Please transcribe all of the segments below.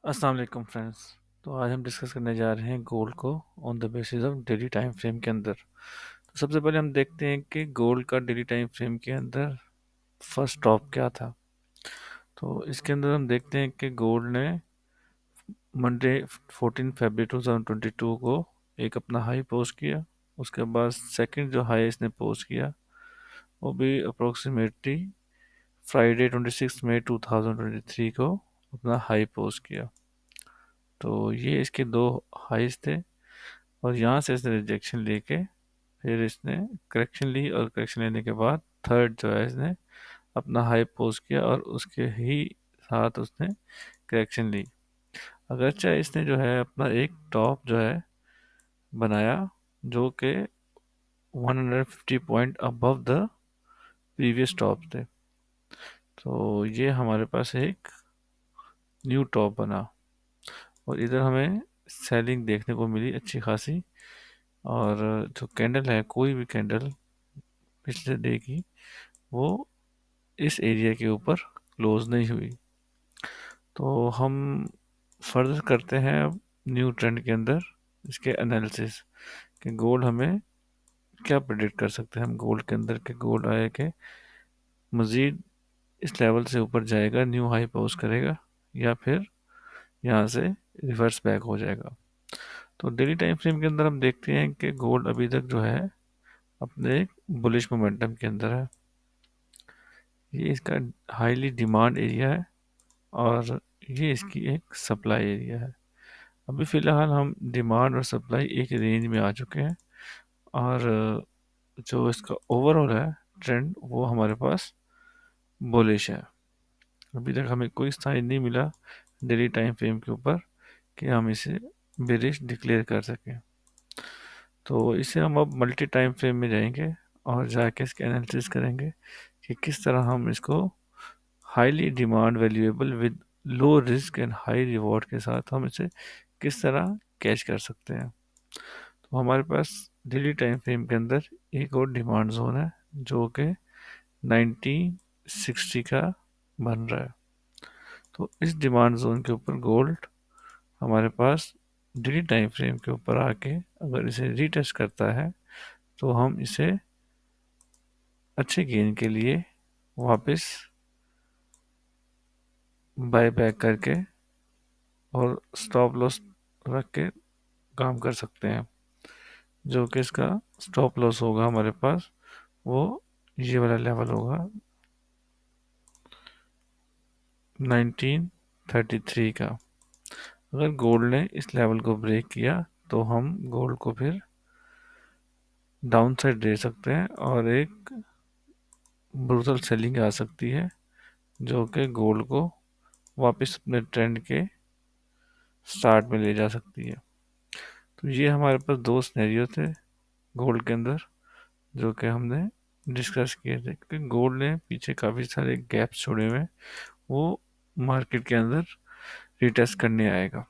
अस्सलाम वालेकुम फ्रेंड्स। तो आज हम डिस्कस करने जा रहे हैं गोल्ड को on the basis of daily time frame के अंदर। तो सबसे पहले हम देखते हैं कि गोल्ड का डेली टाइम फ्रेम के अंदर फर्स्ट टॉप क्या था। तो इसके अंदर हम देखते हैं कि गोल्ड ने मंडे 14 फरवरी 2022 को एक अपना हाई पोस्ट किया। उसके बाद सेकंड जो हाई इसने पोस्ट किया वो भी अप्रोक्सीमेटली फ्राइडे 26 मई 2023 को अपना हाई पोस्ट किया। तो ये इसके दो हाइस थे और यहाँ से इसने रिजेक्शन लेके फिर इसने करेक्शन ली और करेक्शन लेने के बाद थर्ड जो है इसने अपना हाई पोस्ट किया और उसके ही साथ उसने करेक्शन ली। अगरचे इसने जो है अपना एक टॉप जो है बनाया जो कि 150 point above the previous top थे। तो ये हमारे पास एक न्यू टॉप बना और इधर हमें सेलिंग देखने को मिली अच्छी खासी। और जो कैंडल है कोई भी कैंडल पिछले डे की वो इस एरिया के ऊपर क्लोज नहीं हुई। तो हम फर्दर करते हैं अब न्यू ट्रेंड के अंदर इसके एनालिसिस कि गोल्ड हमें क्या प्रेडिक्ट कर सकते हैं हम गोल्ड के अंदर के गोल्ड आए कि मज़ीद इस लेवल से ऊपर जाएगा न्यू हाई पोस्ट करेगा या फिर यहाँ से रिवर्स बैक हो जाएगा। तो डेली टाइम फ्रेम के अंदर हम देखते हैं कि गोल्ड अभी तक जो है अपने एक बुलिश मोमेंटम के अंदर है। ये इसका हाईली डिमांड एरिया है और ये इसकी एक सप्लाई एरिया है। अभी फ़िलहाल हम डिमांड और सप्लाई एक रेंज में आ चुके हैं और जो इसका ओवरऑल है ट्रेंड वो हमारे पास बुलिश है। अभी तक हमें कोई साइन नहीं मिला डेली टाइम फ्रेम के ऊपर कि हम इसे बेरिश डिक्लेयर कर सकें। तो इसे हम अब मल्टी टाइम फ्रेम में जाएंगे और जाके इसके एनालिसिस करेंगे कि किस तरह हम इसको highly demand valuable with low risk and high reward के साथ हम इसे किस तरह कैच कर सकते हैं। तो हमारे पास डेली टाइम फ्रेम के अंदर एक और डिमांड जोन है जो कि 1960 का बन रहा है। तो इस डिमांड जोन के ऊपर गोल्ड हमारे पास डेली टाइम फ्रेम के ऊपर आके अगर इसे रीटेस्ट करता है तो हम इसे अच्छे गेन के लिए वापस बाय बैक करके और स्टॉप लॉस रख के काम कर सकते हैं। जो कि इसका स्टॉप लॉस होगा हमारे पास वो ये वाला लेवल होगा 1933 का। अगर गोल्ड ने इस लेवल को ब्रेक किया तो हम गोल्ड को फिर डाउन साइड दे सकते हैं और एक ब्रूटल सेलिंग आ सकती है जो कि गोल्ड को वापस अपने ट्रेंड के स्टार्ट में ले जा सकती है। तो ये हमारे पास दो सिनेरियो थे गोल्ड के अंदर जो कि हमने डिस्कस किए थे कि गोल्ड ने पीछे काफ़ी सारे गैप्स छोड़े हुए हैं वो मार्केट के अंदर रिटेस्ट करने आएगा।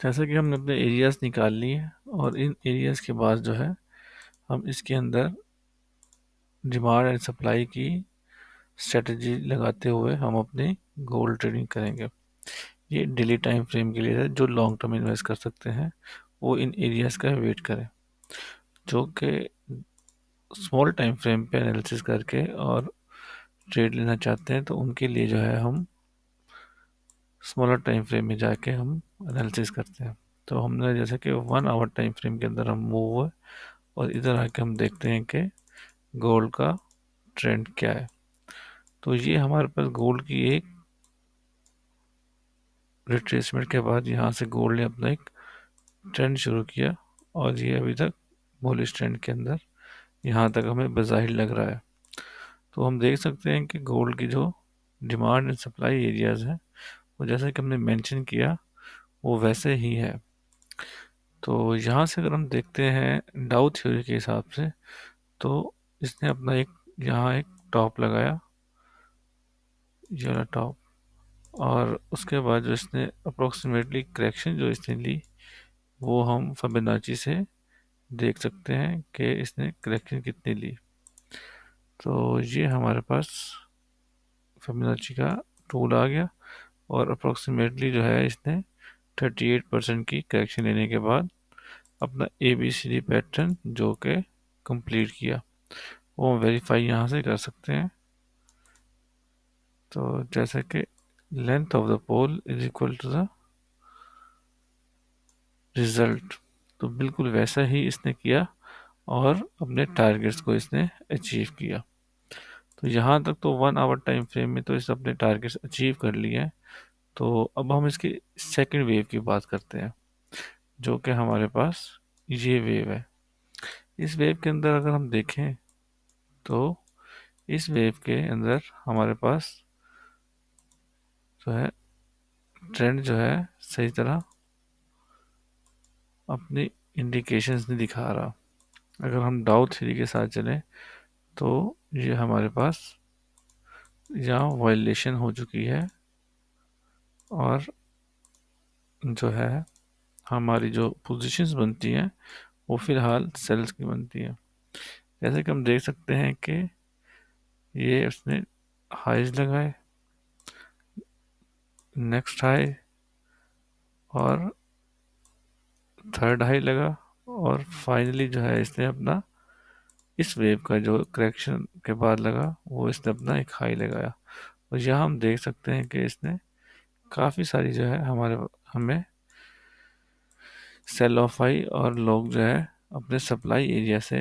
जैसा कि हमने अपने एरियाज निकाल लिए और इन एरियाज के बाद जो है हम इसके अंदर डिमांड एंड सप्लाई की स्ट्रेटजी लगाते हुए हम अपनी गोल्ड ट्रेडिंग करेंगे। ये डेली टाइम फ्रेम के लिए है जो लॉन्ग टर्म इन्वेस्ट कर सकते हैं वो इन एरियाज का वेट करें। जो कि स्मॉल टाइम फ्रेम पे एनालिसिस करके और ट्रेड लेना चाहते हैं तो उनके लिए जो है हम स्मॉलर टाइम फ्रेम में जाके हम एनालिसिस करते हैं। तो हमने जैसे कि 1 आवर टाइम फ्रेम के अंदर हम मूव हुए और इधर आके हम देखते हैं कि गोल्ड का ट्रेंड क्या है। तो ये हमारे पास गोल्ड की एक रिट्रेसमेंट के बाद यहाँ से गोल्ड ने अपना एक ट्रेंड शुरू किया और ये अभी तक बुलिश ट्रेंड के अंदर यहाँ तक हमें बज़ाहिर लग रहा है। तो हम देख सकते हैं कि गोल्ड की जो डिमांड एंड सप्लाई एरियाज हैं वो जैसा कि हमने मेंशन किया वो वैसे ही है। तो यहाँ से अगर हम देखते हैं डाउ थ्योरी के हिसाब से तो इसने अपना एक यहाँ एक टॉप लगाया ये वाला टॉप और उसके बाद जो इसने अप्रोक्सीमेटली करेक्शन जो इसने ली वो हम फिबोनाची से देख सकते हैं कि इसने करेक्शन कितनी ली। तो ये हमारे पास फिबोनाची का टूल आ गया और अप्रोक्सीमेटली जो है इसने 38% की करेक्शन लेने के बाद अपना ABCD पैटर्न जो कि कंप्लीट किया, वो वेरीफाई यहाँ से कर सकते हैं। तो जैसे कि length of the pole is equal to the result, तो बिल्कुल वैसा ही इसने किया और अपने टारगेट्स को इसने अचीव किया। तो यहाँ तक तो 1 आवर टाइम फ्रेम में तो इसने अपने टारगेट्स अचीव कर लिए हैं। तो अब हम इसकी सेकंड वेव की बात करते हैं, जो कि हमारे पास ये वेव है। इस वेव के अंदर अगर हम देखें तो इस वेव के अंदर हमारे पास जो है ट्रेंड जो है सही तरह अपनी इंडिकेशंस नहीं दिखा रहा। अगर हम डाउ थ्योरी के साथ चलें तो ये हमारे पास यहाँ वायलेशन हो चुकी है और जो है हमारी जो पोजीशंस बनती हैं वो फिलहाल सेल्स की बनती हैं। जैसे कि हम देख सकते हैं कि ये उसने हाईज लगाए, नेक्स्ट हाई और थर्ड हाई लगा, और फाइनली जो है इसने अपना इस वेव का जो करेक्शन के बाद लगा वो इसने अपना एक हाई लगाया। और यहाँ हम देख सकते हैं कि इसने काफ़ी सारी जो है हमारे हमें सेल ऑफ आई, और लोग जो है अपने सप्लाई एरिया से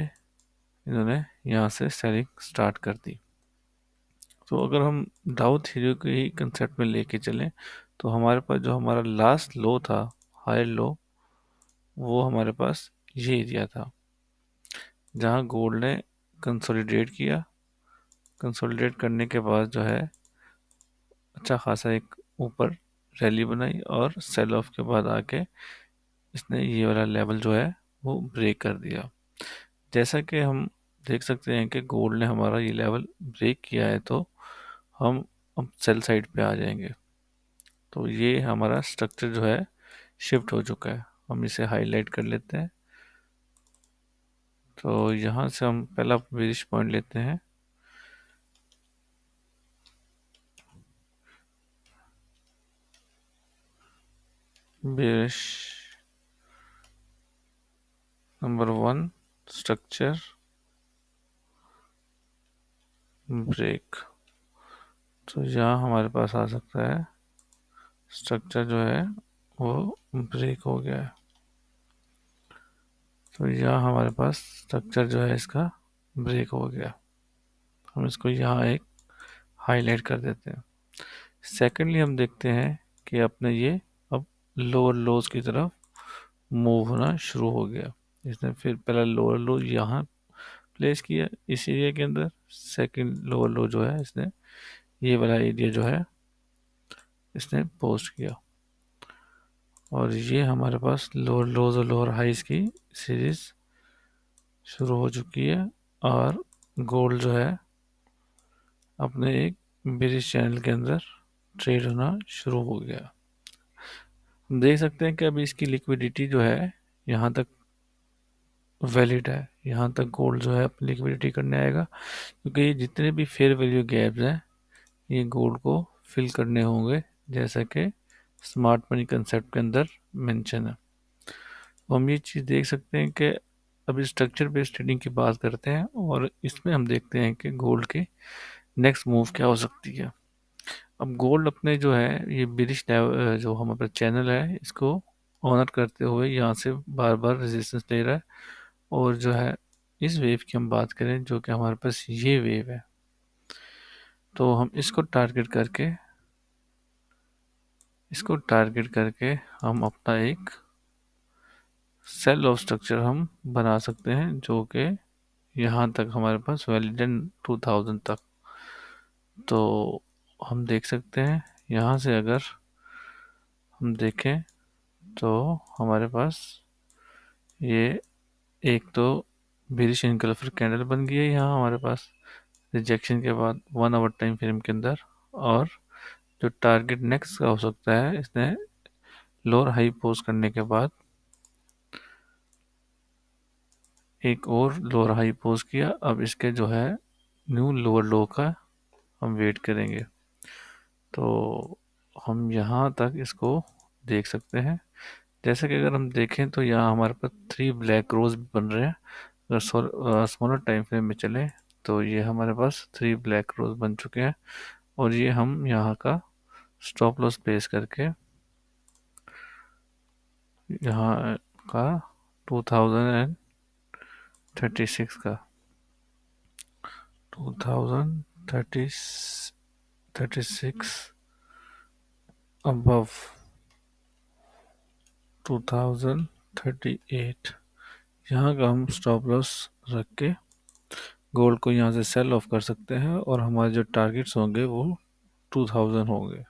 इन्होंने यहाँ से सेलिंग स्टार्ट कर दी। तो अगर हम डाउ थ्योरी के ही कंसेप्ट में लेके चलें तो हमारे पास जो हमारा लास्ट लो था, हायर लो, वो हमारे पास ये एरिया था जहाँ गोल्ड ने कंसोलिडेट किया। कंसोलिडेट करने के बाद जो है अच्छा खासा एक ऊपर रैली बनाई और सेल ऑफ के बाद आके इसने ये वाला लेवल जो है वो ब्रेक कर दिया। जैसा कि हम देख सकते हैं कि गोल्ड ने हमारा ये लेवल ब्रेक किया है, तो हम अब सेल साइड पे आ जाएंगे। तो ये हमारा स्ट्रक्चर जो है शिफ्ट हो चुका है। हम इसे हाईलाइट कर लेते हैं। तो यहाँ से हम पहला बेरिश पॉइंट लेते हैं। Bearish number 1, structure break. तो यहाँ हमारे पास आ सकता है स्ट्रक्चर जो है वो ब्रेक हो गया है। तो यहाँ हमारे पास स्ट्रक्चर जो है इसका ब्रेक हो गया। हम इसको यहाँ एक हाईलाइट कर देते हैं। सेकेंडली हम देखते हैं कि अपने ये अब लोअर लोज की तरफ मूव होना शुरू हो गया। इसने फिर पहला लोअर लो यहाँ प्लेस किया इस एरिया के अंदर, सेकंड लोअर लो जो है इसने ये वाला एरिया जो है इसने पोस्ट किया, और ये हमारे पास लोअर लोज और लोअर हाइज की सीरीज शुरू हो चुकी है। और गोल्ड जो है अपने एक बेरिश चैनल के अंदर ट्रेड होना शुरू हो गया। हम देख सकते हैं कि अभी इसकी लिक्विडिटी जो है यहाँ तक वैलिड है। यहाँ तक गोल्ड जो है अपनी लिक्विडिटी करने आएगा, क्योंकि ये जितने भी फेयर वैल्यू गैप्स हैं ये गोल्ड को फिल करने होंगे, जैसा कि स्मार्ट मनी कंसेप्ट के अंदर मेंशन है। तो हम ये चीज़ देख सकते हैं कि अभी स्ट्रक्चर बेस्ड ट्रेडिंग की बात करते हैं, और इसमें हम देखते हैं कि गोल्ड की नेक्स्ट मूव क्या हो सकती है। अब गोल्ड अपने जो है ये बिरिश जो हमारे पास चैनल है इसको ऑनर करते हुए यहाँ से बार बार रेजिस्टेंस ले रहा है, और जो है इस वेव की हम बात करें जो कि हमारे पास ये वेव है, तो हम इसको टारगेट करके हम अपना एक सेल ऑफ स्ट्रक्चर हम बना सकते हैं, जो कि यहाँ तक हमारे पास वैलिडेंट 2000 तक। तो हम देख सकते हैं यहाँ से अगर हम देखें तो हमारे पास ये एक तो बेरिश इनकलफर कैंडल बन गई है यहाँ हमारे पास रिजेक्शन के बाद 1 आवर टाइम फ्रेम के अंदर, और जो टारगेट नेक्स्ट का हो सकता है इसने लोअर हाई पोस्ट करने के बाद एक और लोअर हाई पोस्ट किया। अब इसके जो है न्यू लोअर लो का हम वेट करेंगे। तो हम यहाँ तक इसको देख सकते हैं। जैसे कि अगर हम देखें तो यहाँ हमारे पास 3 ब्लैक रोज भी बन रहे हैं। अगर स्मॉलर टाइम फ्रेम में चले तो ये हमारे पास 3 ब्लैक रोज बन चुके हैं। और ये हम यहाँ का स्टॉप लॉस प्लेस करके यहाँ का 2036 का 2036 above 2038 यहाँ का हम स्टॉप लॉस रख के गोल्ड को यहाँ से सेल ऑफ कर सकते हैं और हमारे जो टारगेट्स होंगे वो 2000 होंगे।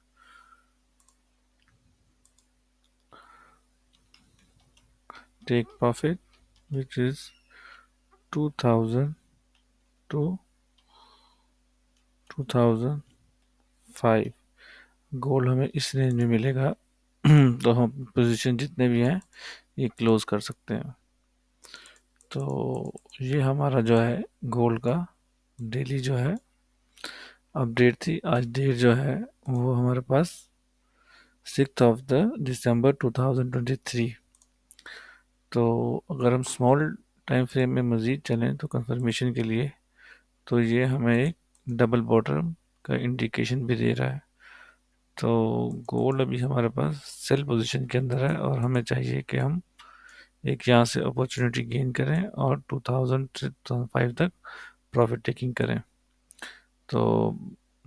Take profit which is 2000 to 2005। Gold हमें इस रेंज में मिलेगा तो हम पोजीशन जितने भी हैं ये क्लोज कर सकते हैं। तो ये हमारा जो है गोल्ड का डेली जो है अपडेट थी। आज डेट जो है वो हमारे पास 6 दिसंबर 2023। तो अगर हम स्मॉल टाइम फ्रेम में मज़ीद चलें तो कंफर्मेशन के लिए तो ये हमें एक डबल बॉटम का इंडिकेशन भी दे रहा है। तो गोल्ड अभी हमारे पास सेल पोजीशन के अंदर है और हमें चाहिए कि हम एक यहाँ से अपॉर्चुनिटी गेन करें और 2000 से 2005 तक प्रॉफिट टेकिंग करें। तो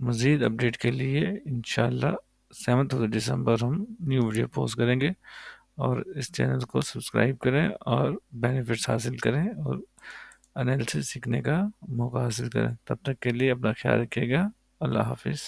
मज़ीद अपडेट के लिए इंशाल्लाह 7 दिसंबर हम न्यू वीडियो पोस्ट करेंगे। और इस चैनल को सब्सक्राइब करें और बेनिफिट्स हासिल करें और एनालिसिस सीखने का मौका हासिल करें। तब तक के लिए अपना ख्याल रखिएगा। अल्लाह हाफिज़।